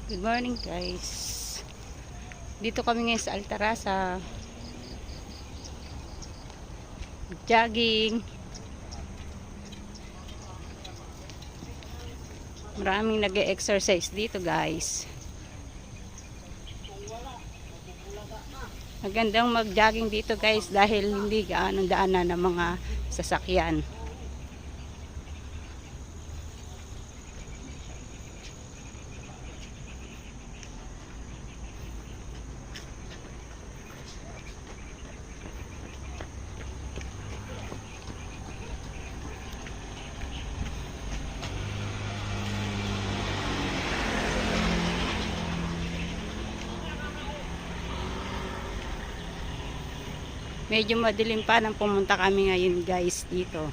Good morning guys. Dito kami ngayon sa Altarasa. Jogging. Maraming nag-e-exercise dito guys. Magandang mag-jogging dito guys dahil hindi gaano daanan ng mga sasakyan. Medyo madilim pa nang pumunta kami ngayon guys dito.